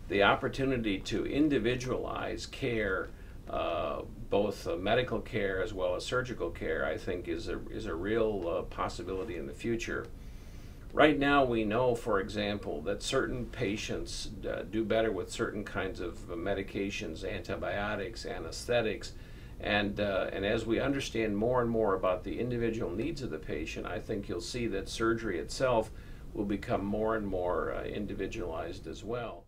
the opportunity to individualize care, both medical care as well as surgical care, I think is a real possibility in the future. Right now we know, for example, that certain patients do better with certain kinds of medications, antibiotics, anesthetics, and as we understand more and more about the individual needs of the patient, I think you'll see that surgery itself will become more and more individualized as well.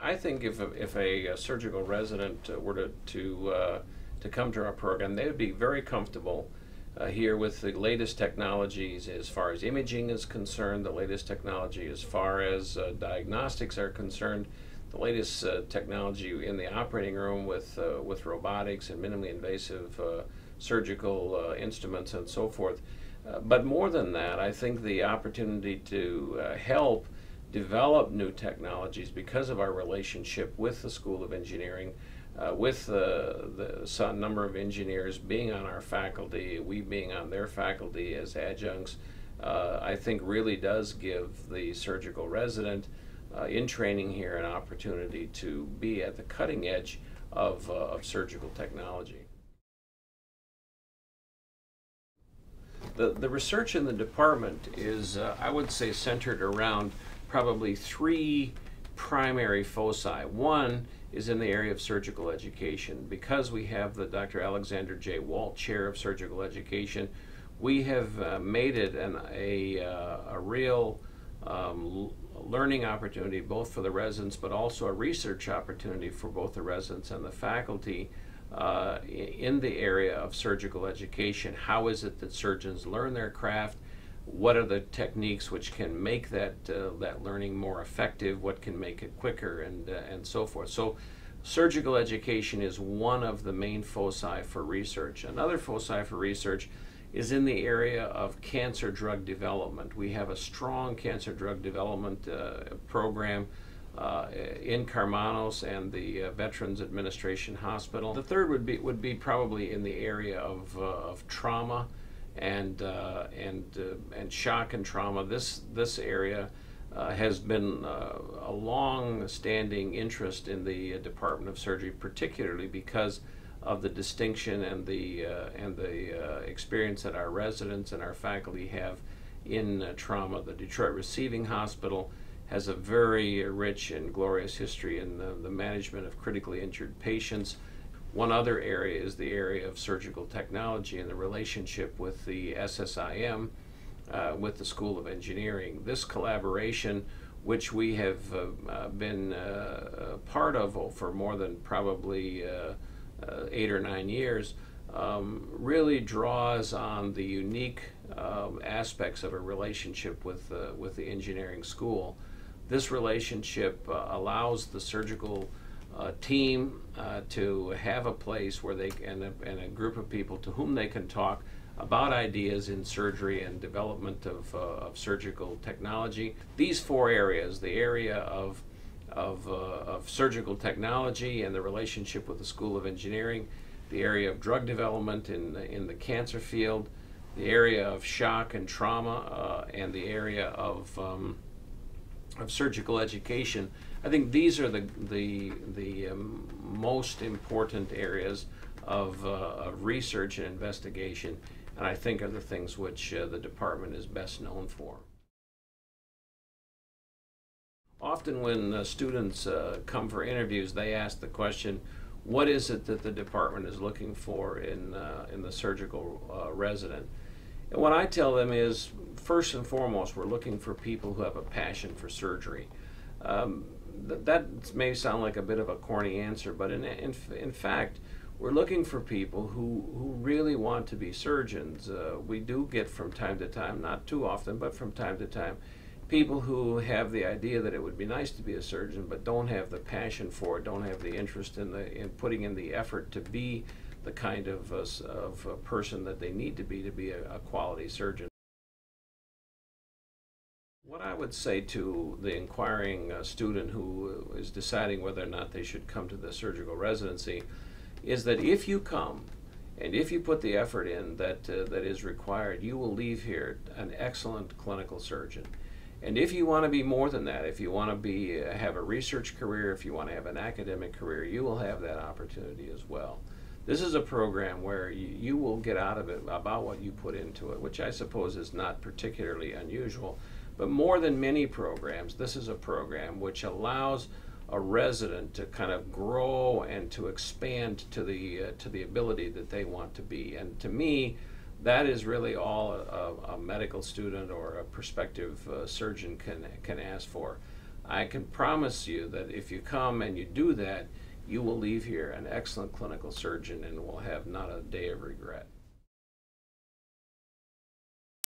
I think if a surgical resident were to come to our program, they would be very comfortable here with the latest technologies as far as imaging is concerned, the latest technology as far as diagnostics are concerned, the latest technology in the operating room with robotics and minimally invasive surgical instruments and so forth. But more than that, I think the opportunity to help develop new technologies because of our relationship with the School of Engineering, with the number of engineers being on our faculty, we being on their faculty as adjuncts, I think really does give the surgical resident in training here an opportunity to be at the cutting edge of surgical technology. The research in the department is, I would say, centered around probably three primary foci. One is in the area of surgical education. Because we have the Dr. Alexander J. Walt Chair of Surgical Education, we have made it a real learning opportunity both for the residents, but also a research opportunity for both the residents and the faculty in the area of surgical education. How is it that surgeons learn their craft? What are the techniques which can make that learning more effective? What can make it quicker, and so forth? So surgical education is one of the main foci for research. Another foci for research is in the area of cancer drug development. We have a strong cancer drug development program in Carmanos and the Veterans Administration Hospital. The third would be probably in the area of trauma and shock and trauma. This area has been a long-standing interest in the Department of Surgery, particularly because of the distinction and the experience that our residents and our faculty have in trauma. The Detroit Receiving Hospital has a very rich and glorious history in the management of critically injured patients. One other area is the area of surgical technology and the relationship with the SSIM, with the School of Engineering. This collaboration, which we have been part of for more than probably 8 or 9 years, really draws on the unique aspects of a relationship with the engineering school. This relationship allows the surgical team to have a place where they and a group of people to whom they can talk about ideas in surgery and development of surgical technology. These four areas, the area of surgical technology and the relationship with the School of Engineering, the area of drug development in the cancer field, the area of shock and trauma, and the area of surgical education. I think these are the most important areas of research and investigation, and I think are the things which the department is best known for. Often when students come for interviews, they ask the question, what is it that the department is looking for in the surgical resident? And what I tell them is, first and foremost, we're looking for people who have a passion for surgery. That may sound like a bit of a corny answer, but in fact, we're looking for people who really want to be surgeons. We do get from time to time, not too often, but from time to time, people who have the idea that it would be nice to be a surgeon, but don't have the passion for it, don't have the interest in putting in the effort to be the kind of person that they need to be a quality surgeon. What I would say to the inquiring student who is deciding whether or not they should come to the surgical residency is that if you come and if you put the effort in that is required, you will leave here an excellent clinical surgeon. And if you want to be more than that, if you want to be have a research career, if you want to have an academic career, you will have that opportunity as well. This is a program where you will get out of it about what you put into it, which I suppose is not particularly unusual. But more than many programs, this is a program which allows a resident to kind of grow and to expand to the ability that they want to be. And to me, that is really all a medical student or a prospective surgeon can ask for. I can promise you that if you come and you do that, you will leave here an excellent clinical surgeon and will have not a day of regret.